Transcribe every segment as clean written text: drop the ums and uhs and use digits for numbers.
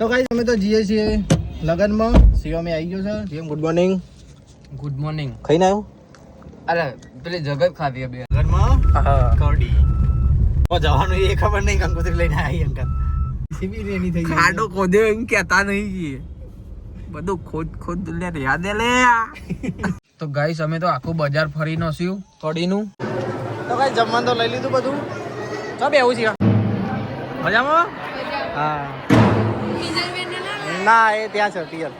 તો ગાઈસ અમે તો જઈએ છીએ લગનમાં. શિવમે આવી ગયો છે. Shivam good morning. Good morning. ખાઈને આવ્યો? અરે પેલી જગત ખાધી બે લગનમાં કવડી જવાનું એ ખબર નહીં. કંકોત્રી લઈને આવી અંકલ. સીબી રેની થઈ ગઈ. ખાડો ખોદ્યો એમ કહેતા નહીં. બધું ખોદ લે યાદ લે. તો ગાઈસ અમે તો આખું બજાર ફરી નસ્યું કડીનું. તો ગાઈસ જમવાનું તો લઈ લીધું બધું. સબ એવું છે મજામાં? હા ના એ ત્યાં છે પિયર.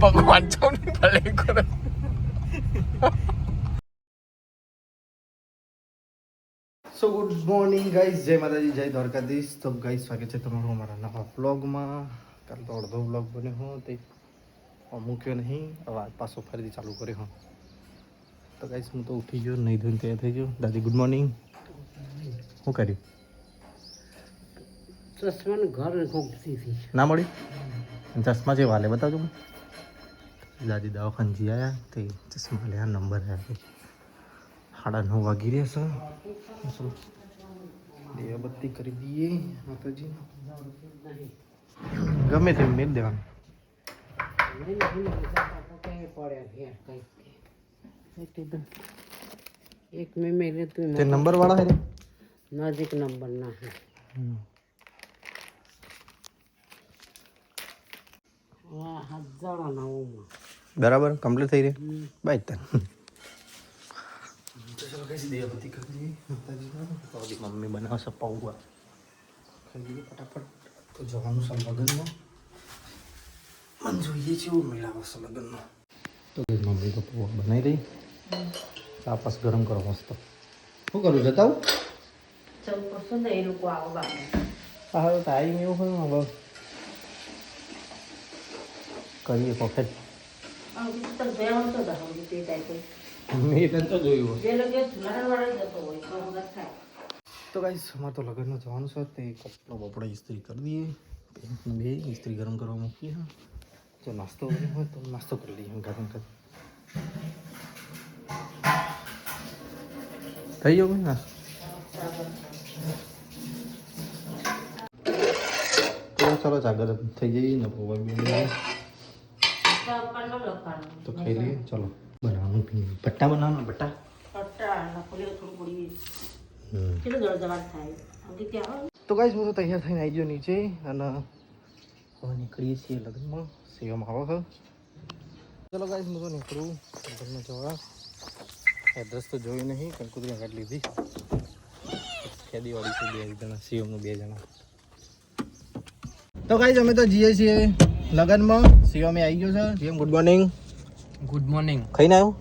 ભગવાન છો ને ભલે કરો. સો ગુડ મોર્નિંગ ગાઈસ, જય માતાજી, જય દ્વારકાધીશ. તો ગાઈસ સ્વાગત છે તમારું અમારા નવા વ્લોગમાં. કાલ તો અડધો વ્લોગ બન્યો હો તે મૂક્યો નહીં, હવે આજ પાછો ફરીથી ચાલુ કર્યો હો. તો ગાઈસ હું તો ઉઠી ગયો, નહીં ધોઈને તૈયાર થઈ ગયો. દાદી ગુડ મોર્નિંગ. શું કર્યું? ચશ્માનું ઘર ખોખતી હતી ના મળી? ચશ્મા જે વાલે બતાવજો. દાદી દવાખાને જઈ આવ્યા તે ચશ્મા લે નંબર આવ્યા. 9:30 વાગી રહ્યા છે. દીવાબત્તી કરી દઈએ માતાજી. ગમે તેમ મેળ દેવાનું. એક મેં મેરે તું તે નંબર વાળા છે નજીક નંબર ના હે બરાબર કમ્પ્લીટ થઈ રહી બાય તન. દીવાબત્તી કરી દઈએ માતાજી. મમ્મી બનાવશે પૌવા. ખાઈ દઈએ ફટાફટ. તો જવાનું છે લગ્નમાં. મને જોઈએ છે એવું મેળાવશે લગ્નમાં. તો મમ્મી તો પૌવા બનાવી દઈ. તાપસ ગરમ કરો મસ્ત. શું કરું જતા હું? હા ટાઈમ એવું હોય હવે કરીએ પોકેટ. મેં તો જોયું. તો ગાઈસ અમારે તો લગ્નમાં જવાનું છે. તે કપડો બપડો ઇસ્ત્રી કરી દઈએ. બે ઇસ્ત્રી ગરમ કરવા મૂકીએ. જો નાસ્તો હોય તો નાસ્તો કરી લઈએ ગરમ કરી. થઈ ગયો ના? ચાલો ચાગર થઈ જઈએ ને પૌવા બી તો ખાઈ લઈએ. ચલો બનાવવાનું ભટ્ટા બનાવવાનું ભટ્ટા. તો ગાઈસ હું તો તૈયાર થઈને આવી ગયો નીચે અને હવે નીકળીએ છીએ લગ્નમાં. સેવામાં આવો છો. ચલો ગાઈસ હું તો નીકળું લગ્નમાં જવા. એડ્રેસ તો જોયું નહીં, કંકોત્રી આગળ લીધી. ખેદીવાળી છે 2 જણા, શિવમનું 2 જણા. તો ગાઈસ અમે તો જઈએ છીએ લગ્નમાં. શિવમે આવી ગયો છે. Shivam good morning. Good morning. ખાઈને આવ્યો?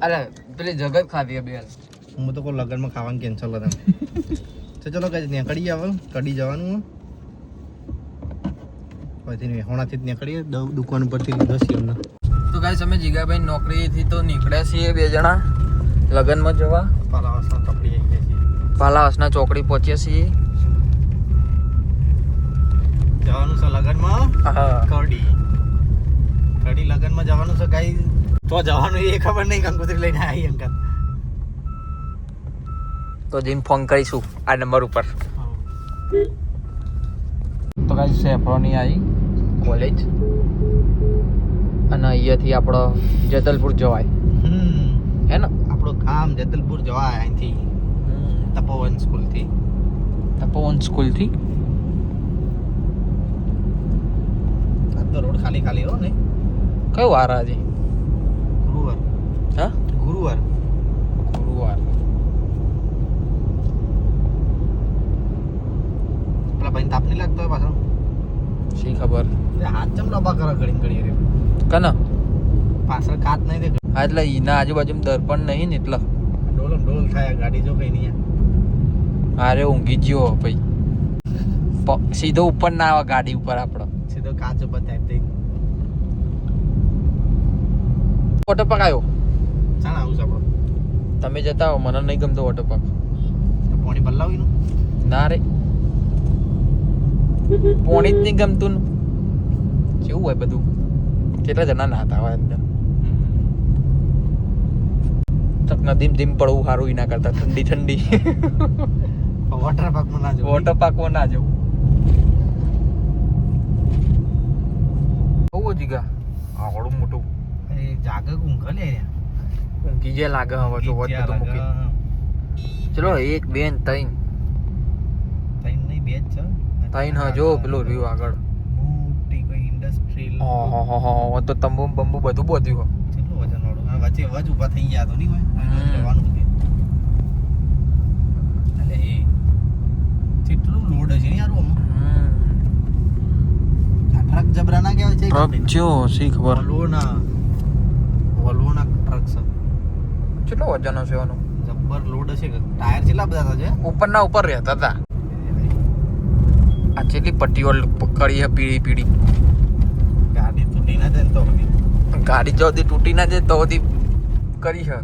અરે પેલી જગત ખાધી બે હું તો કોઈ લગ્નમાં ખાવાનું કેન્સલ હતા. તો ચલો ગાઈસ નીકળીએ હવે. કડી જવાનું પછી હોણાથી જ નીકળીએ. દુકાન ઉપરથી લીધો શિવમને. તો ગાઈસ અમે જીગાભાઈ નોકરીથી તો નીકળ્યા છીએ 2 જણા લગ્નમાં જવા. પાલાવાસના ચોકડી આવી ગયા છીએ. પાલાવાસના ચોકડી પહોંચ્યા છીએ. જવાનું છે લગ્નમાં. હા કડી લગ્નમાં જવાનું છે ગાઈસ. તો જવાનું એ ખબર નહીં. કંકોત્રી લઈને આવી અંકલ. તો જઈને ફોન કરીશું આ નંબર ઉપર. તો ગાઈસ સેફ્રોની આવી કોલેજ અને અહીંયાથી આપણો જેતલપુર જવાય હે ને? આપણું ગામ જેતલપુર જવાય અહીંથી તપોવન સ્કૂલથી. આ તો રોડ ખાલી ખાલી હો ને. કયો વાર આજે? ગુરુવાર. હા ગુરુવાર. પેલા ભાઈ તાપ નહીં લાગતો હોય પાછળ? શી ખબર. હાથ ચમ ડબ્બા કરે ઘડી રે. કના પાછળ કાચ નહીં દે. હા એટલે એના આજુબાજુ દર્પણ નહીં ને એટલે ડોલમ ડોલ થાય ગાડી જો કઈ નહીં. અરે ઊંઘી ગયો ભાઈ. સીધો ઉપર ના આવે ગાડી ઉપર આપણો. સીધો કાચ ઉપર થાય તે. વોટર પાર્ક આવ્યો. ચાલ આવું છે આપણો. તમે જતા આવો, મને નહીં ગમતો વોટર પાર્ક. પાણી બદલાવીનું ના રે પોણી જ નહીં ગમતું. કેવું હોય બધું? કેટલા જણા નાતા હોય અંદર. નદીમ ધીમ પડવું સારું એના કરતા ઠંડી ઠંડી. વોટર પાર્કમાં ના જવું. વોટર પાર્કમાં ના જવું. જીગા આવડું મોટું એ જાગે ઊંઘ લે ઊંઘી જે લાગે હવે તો વધ બધું મૂકી ચલો 1 2 3 તૈન નહીં બે જ છે તૈન હા જો પેલું રહ્યું આગળ મોટી કોઈ ઇન્ડસ્ટ્રીયલ ઓહો તો તંબુ બંબુ બધું બોધ્યું કેટલું વજન વાળું આ વચ્ચે અવાજ ઊભા થઈ ગયા તો નહીં હોય જવાનું કે એટલે એ કેટલું લોડ હશે યાર આમાં આ ટ્રક જબરા ના કહેવાય છે ટ્રક જો સી ખબર વલોના ટ્રક છે કેટલો વજન હશે એનું જબ્બર લોડ હશે કે ટાયર કેટલા બધા હતા છે ઉપરના ઉપર રહેતા હતા આ કેટલી પટ્ટીઓ કરી છે પીળી પીળી ગાડી તૂટી ના જાય ને તો સુધી ગાડી જો સુધી તૂટી ના જાય તો સુધી કરી છે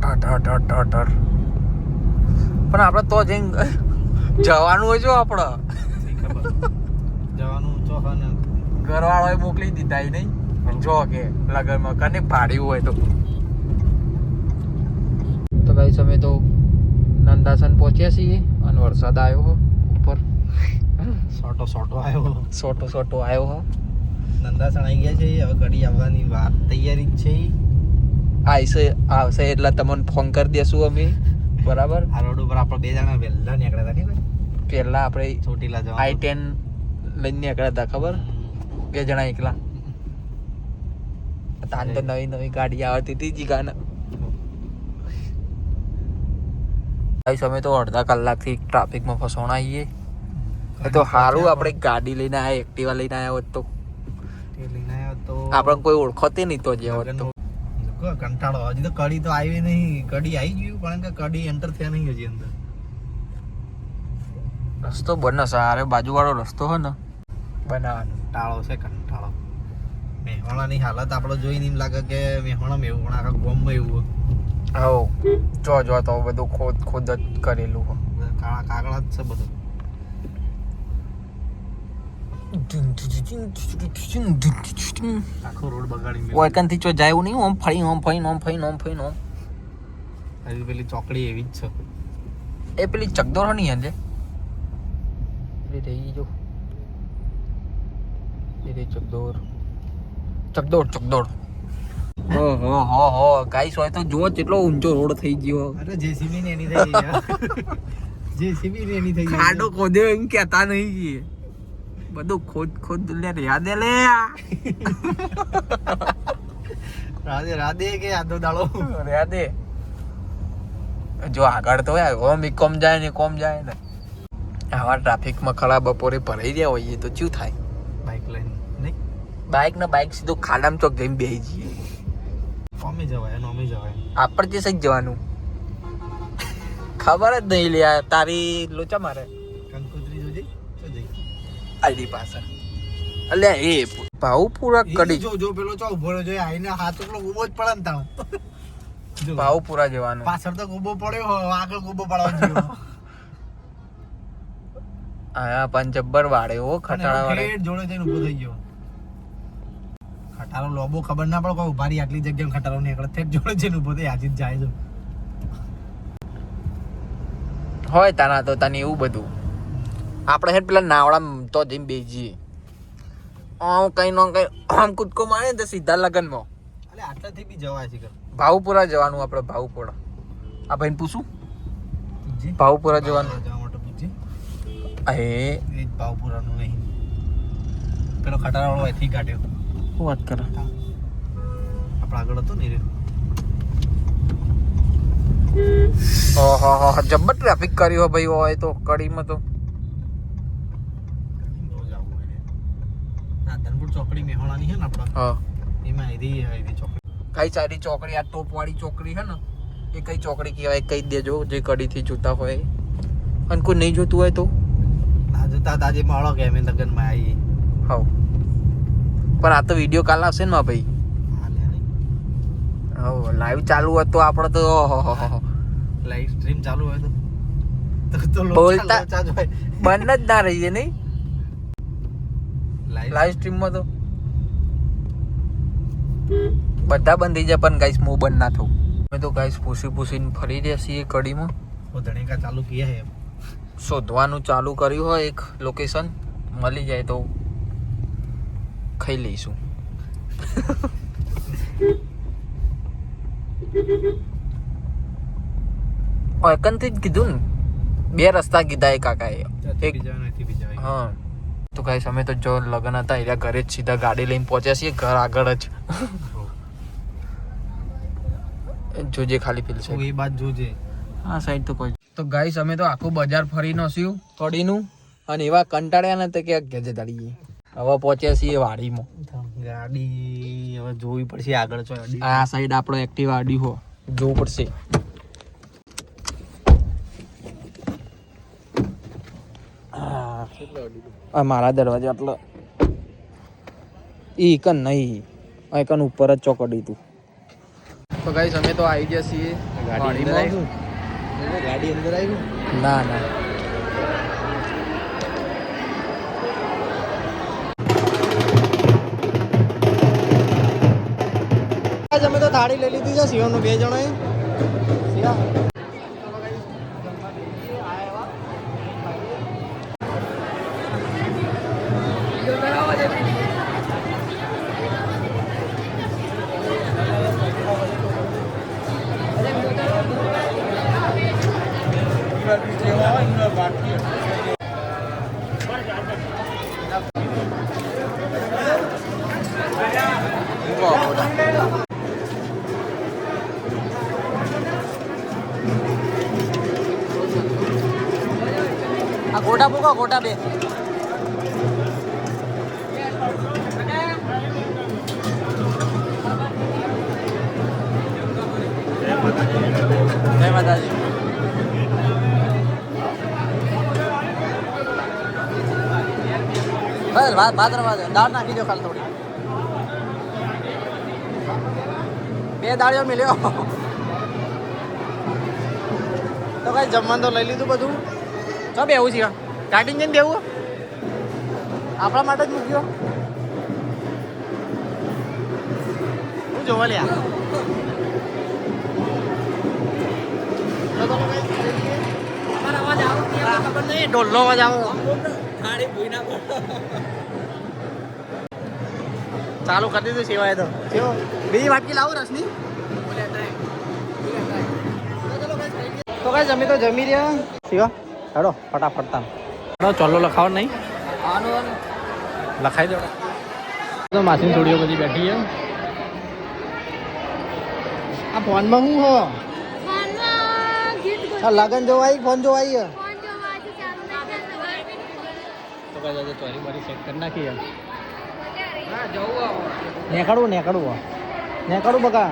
ટર પણ આપણે તો જઈને જવાનું હોય જો આપણે ખબર જવાનું ચોહન ઘરવાળાએ મોકલી દીધા નહીં જો કે લગનમાં કને ભાડ્યું હોય તો ગાઈસ અમે તો નંદાસન પહોંચ્યા છીએ અને વરસાદ આવ્યો ઉપર સોટો આવ્યો સોટો આવ્યો હો નંદાસણ આવી ગયા છે હવે ઘડી આવવાની વાત તૈયારી જ છે આવશે એટલે તમને ફોન કરી દેશું અમે બરાબર આ રોડ ઉપર આપણે બે જણા વહેલા નીકળ્યા હતા નહીં પહેલા આપણે ચોટીલા જવા i10 લઈને નીકળ્યા હતા ખબર 2 જણા એકલા તાન તો નવી ગાડી આવતી હતી જીગાને ગાઈસ અમે તો અડધા કલાકથી ટ્રાફિકમાં ફસવાના આવીએ એ તો સારું આપણે ગાડી લઈને આવ્યા એક્ટિવા લઈને આવ્યા હોત તો તે લઈને આવ્યો તો આપણે કોઈ ઓળખતે નહીં તો જે હોત તો કંટાળો હજી તો કડી તો આવી નહીં કડી આવી ગયું પણ કે કડી એન્ટર થયા નહીં હજી અંદર રસ્તો બને સારે બાજુવાળો રસ્તો હોય ને બનાવવાનો ટાળો છે કંટાળો મેહોણાની હાલત આપણે જોઈને એમ લાગે કે મેહોણામાં એવું પણ આખા ગોમમાં એવું હો જો તો બધું ખોદ જ કરેલું હોય કાળા કાગળા જ છે બધું આખો રોડ બગાડી મેં ઓયકનથી ચો જાય એવું નહીં ઓમ ફરી હજી પેલી ચોકડી એવી જ છે એ પેલી ચકદોર નહીં હંજે પેલી રહી જો એ રે ચકદોર હો ગાઈસ હોય તો જુઓ કેટલો ઊંચો રોડ થઈ ગયો અરે જેસીબી ને એની થઈ ગઈ જેસીબી ને એની થઈ ગઈ ખાડો ખોદ્યો એમ કહેતા નહીં ગઈ બધું ખોદ લે યાદે લે રાધે કે આધો દાડો યાદે જો આગળ તો ઓમ કોમ જાય ને આવા ટ્રાફિકમાં ખડા બપોરે ભરાઈ રહ્યા હોઈએ તો શું થાય બાઇક લઈને નહીં બાઇક સીધું ખાડામાં ચોક જઈને બેસી જઈએ અમે જવાય આપણે જે સહી જવાનું ખબર જ નહીં લે તારી લોચા મારે કંકોત્રી જોજે તો જઈ આઈડી પાછળ અલ્યા એ ભાવ પૂરા કડી જો પેલો ચો ઉભો રહ્યો જોઈએ આઈને હાથ એટલો ઉભો જ પડે ને તાવ ભાવ પૂરા જવાનું પાછળ તો ઉભો પડ્યો આગળ ઉભો પડવા જોઈએ આયા પણ જબ્બર વાળે ઓ ખટાળા વાળે જોડે જઈને ઉભો થઈ ગયો ખટારો લોબો ખબર ના પડે કોઈ ઉભારી આટલી જગ્યાએ ખટારો નીકળે તે જોડે જઈને ઉભો થઈ આજી જાય છે હોય તાના તો તને એવું બધું આપણે હેડ પેલા નાવડા તો જઈને બેસીએ કઈ આમ કૂદકો મારે ને તો સીધા લગનમાં અલે આટલાથી બી જવાય છે ભાવપુરા જવાનું આપણે ભાવપુરા આ ભાઈને પૂછું ભાવપુરા જવાનું જવા માટે પૂછજે એ જ ભાવપુરાનું નહીં પેલો ખટારા વાળો અહીંથી કાઢ્યો શું વાત કરે આપણે આગળ હતો ને રે ઓહો જબ્બર ટ્રાફિક કર્યો ભાઈ હોય તો કડીમાં તો ધનપુર ચોકડી મેહોણાની છે ને આપણે હા એમાં આવી ચોકડી કઈ સારી ચોકડી આ ટોપ વાળી ચોકડી છે ને એ કઈ ચોકડી કહેવાય કહી દેજો જે કડીથી જોતા હોય અને કોઈ નહીં જોતું હોય તો ના જોતા તાજે મળો કે અમે લગ્નમાં આવી હાવ પણ આ તો વિડીયો કાલ આવશે ને ભાઈ હાવ લાઈવ ચાલુ હોય તો આપણે તો લાઈવ સ્ટ્રીમ ચાલુ હોય તો બોલતા લોચા જ હોય બંધ જ ના રહીએ નહીં લાઈવ સ્ટ્રીમમાં તો બધા બંધ થઈ જાય પણ ગાઈસ હું બંધ ના થવું અમે તો ગાઈસ પૂછીને ફરી રહ્યા છીએ કડીમાં ધણીકા ચાલુ કિયા હે શોધવાનું ચાલુ કર્યું હોય એક લોકેશન મળી જાય તો ખાઈ લઈશું. એકંથી જ કીધું ને, 2 રસ્તા કીધા એ કાકાએ. એક હા તો ગાઈસ અમે તો જો લગન હતા એટલે ઘરે જ સીધા ગાડી લઈને પહોંચ્યા છીએ, ઘર આગળ જ. જોજે ખાલી પેલી સાઈડ, એ બાદ જોજે. હા સાઈડ તો કોઈ. તો ગાઈસ અમે તો આખું બજાર ફરી નસ્યું થોડીનું, અને એવા કંટાળ્યા ને કે ઘેર જતા રહીએ. હવે પહોંચ્યા છીએ વાડીમાં. ગાડી હવે જોવી પડશે આગળ. આ સાઈડ આપણો એક્ટિવા આડી હો જોવું પડશે. મારા દરવાજા આટલો ઈ કન નહીં, આ કન ઉપર જ ચોકડી તું. તો ગાઈસ અમે તો આવી ગયા છીએ વાડીમાં. ગાડી અંદર આવી. ના ના અમે તો થાળી લઈ લીધી છે શિવનું 2 જણોએ. આ ગોટા પૂકો, ગોટા 2. જય માતાજી. બસ ભાત રવા દો, દાળ નાખી દો ખાલી થોડી. 2 દાળીઓ મિલ્યો. તો કઈ જમવાનું તો લઈ લીધું બધું. તો બેવું છે કાઢીને જઈને બેવું આપણા માટે જ મૂક્યો. હું જોવા લ્યા. ખબર નહીં ઢોલનો અવાજ આવો. ચાલુ કરી દીધું સેવાય તો. બીજી વાટકી લાવું રસની. તો કઈ જમી તો જમી રહ્યા. શિવા હેડો ફટાફટ તામ ચોલ્લો લખાવો નહીં લખાઈ દો. તો માસીની થોડીઓ બધી બેઠી છે. આ ફોનમાં શું હો? આ લગન જોવા આવી, ફોન જોવા આવી. તો કઈ આજે ચોરી બારી સેટ કરી નાખી. નેકળવું બકા.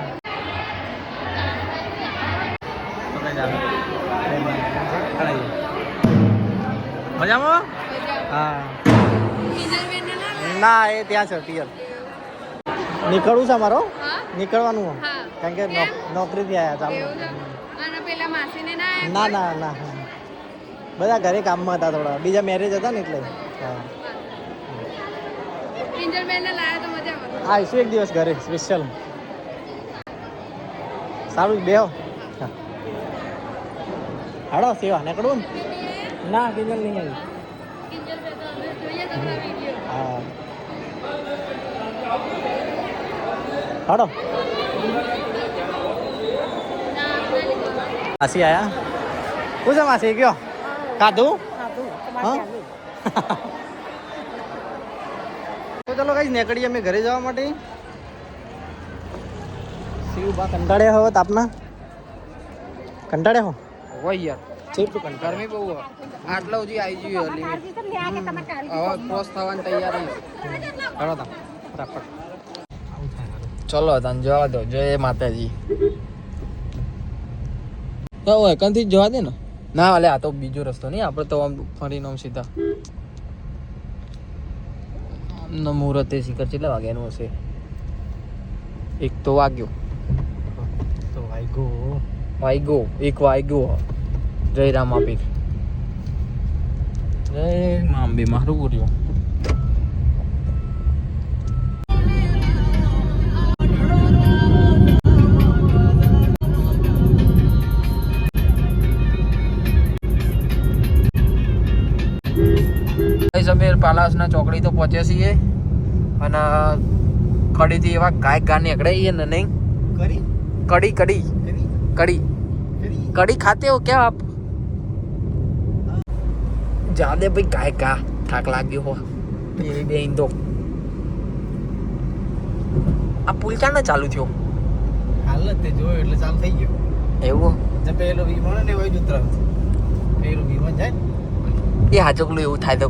મજામાં? હા ના એ ત્યાં છે પિયર. નીકળવું છે અમારો, નીકળવાનું કારણ કે નોકરીથી આવ્યા ચાલુ. ના ના ના બધા ઘરે કામમાં હતા, થોડા બીજા મેરેજ હતા ને એટલે. હા આવીશું એક દિવસ ઘરે સ્પેશિયલ. સારું બેહો. હાડો સેવા નીકળવું ને? ના કિંજલ નહીં આવી. હા હાડો. માસી આયા. શું છે માસી કયો? ખાધું? હા તો ચલો કઈ નીકળીએ અમે ઘરે જવા માટે. શિવબા કંટાળ્યા હો તાપના? કંટાળ્યા હો? હોય યાર ચેટલું કંટાળ. ગરમી બહુ આટલા સુધી આવી ગયું લિમિટ. હવે ક્રોસ થવાની તૈયારી. હાડો તા ફટાફટ. ચલો તને જવા દો. જય માતાજી. તો એકાંતથી જવા દે ને. ના અલે આ તો બીજો રસ્તો નહીં, આપણે તો આમ ફરીને આમ સીધા. મુહૂર્તે શિખર કેટલા વાગ્યાનું હશે? 1 તો વાગ્યો. તો વાઈગો 1 વાગ્યો. જય રામાપીર. જય માંબી મારું બોલ્યો. અમે પાલાસના ચોકડી તો પહોંચ્યા છીએ અને કડીથી એવા ગાય ગા નીકળે છે ને નહીં કરી કડી કડી કરી કડી કરી कड़ी खाते हो क्या आप ज्यादा भाई गाय का ठाक लाग्यो हो ये बे इंदो આ પુલ ચાને ચાલુ થયો હાલત તે જોયો એટલે ચાલુ થઈ ગયો એવું જે પેલો વિમાન ને હોય ઉતરાવ પેલો વિમાન જાય ને એ હાચકલું એવું થાય તો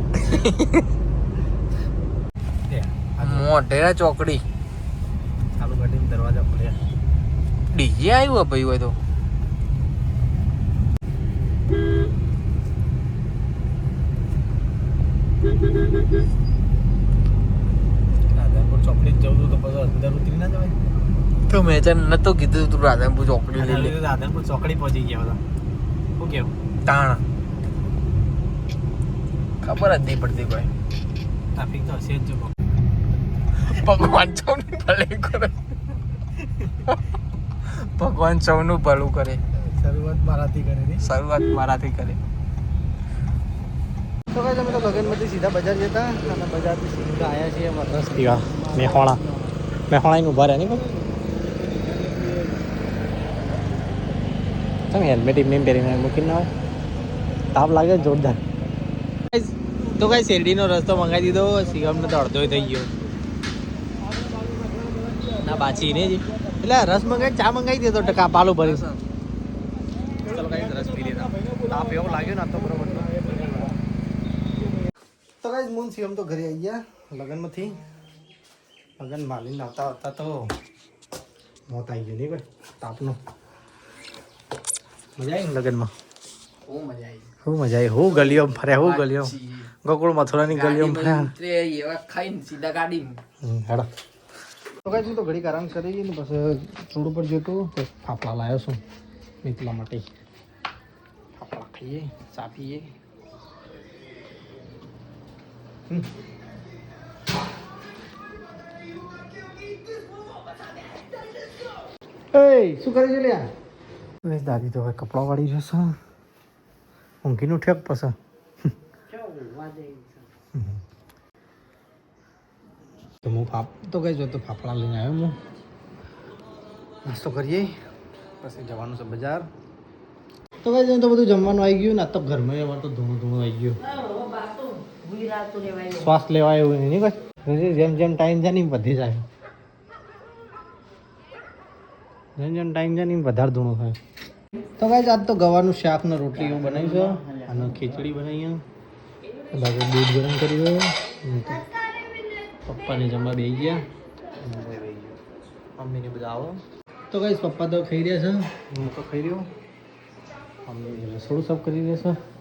મોઢેરા ચોકડી ચાલુ ગાડીનો દરવાજા ખોલ્યા ડીજે આવ્યું ભાઈ હોય તો રાધનપુર ચોકડી જવું તો પછી અંદર ઉતરી ના જવાય તો મેં તને નતો કીધું તું રાધનપુર ચોકડી લઈ લે રાધનપુર ચોકડી પહોંચી ગયા બધા શું કેવું તાણ ખબર જ નહીં પડતી કોઈ ટ્રાફિક તો હશે જ જો ભગવાન સૌનું ભલું કરે ભગવાન સૌનું ભલું કરે શરૂઆત મારાથી કરી શરૂઆત મારાથી કરે તો ભાઈ તમે તો લગનમાંથી સીધા બજાર જતા અને બજારથી સીધા આવ્યા છીએ અમારા રસ પીવા મેહોણાઈને ઊભા રહ્યા નહીં તમે હેલ્મેટ એમને પહેરીને મૂકીને આવે તાપ લાગે જોરદાર તો કાંઈ શેરડીનો રસ્તો મંગાવી દીધો શિવમને તો અડધો થઈ ગયો ના બાછી ને જ એટલે રસ મંગાવી ચા મંગાવી દેતો ટકા પાલું ભરી ચલો કાંઈ રસ પી લેતા તાપ એવો લાગ્યો ને આ તો બરોબર તો કાંઈ મૂન શિવમ તો ઘરે આવી ગયા લગ્નમાંથી લગ્ન માલીને આવતા આવતા તો મોત આવી ગયું નહીં ભાઈ તાપનો મજા આવી ને લગ્નમાં બહુ મજા આવી શું મજા આવી હું ગલીઓ ફર્યા હું ગલીઓ ગોકુળ મથુરાની ગલીઓ ફર્યા એવા ખાઈને સીધા ગાડી હેડો તો કાંઈ હું તો ઘડીક આરામ કરી ને પછી રોડ ઉપર જોતું તો ફાફડા લાવ્યો છું નીકળવા માટે ફાફડા ખાઈએ ચા પીએ શું કરે છે લ્યા બસ દાદી તો હવે કપડાં વાળી જશે ઊંઘીનું ઠેક પછી તો હું તો કઈ જો તો ફાફડા લઈને આવ્યો હું નાસ્તો કરીએ પછી જવાનું છે બજાર તો કઈ તો બધું જમવાનું આવી ગયું ને તો ઘરમાં અમારે તો ધૂણું આવી ગયું શ્વાસ લેવાય એવું નહીં ભાઈ જેમ જેમ ટાઈમ જાય ને એમ વધી જાય જેમ જેમ ટાઈમ જાય ને એમ વધારે ધૂણું થાય તો કાંઈ આજ તો ગવાનું શાક ને રોટલી એવું બનાવ્યું છે અને ખીચડી બનાવી બાકી દૂધ ગરમ કર્યું પપ્પાને જમવા બેસી ગયા મમ્મીને બધા આવો તો કઈ પપ્પા તો ખાઈ રહ્યા છે હું તો ખાઈ રહ્યો મમ્મી રસોડું સબ કરી રહ્યા છે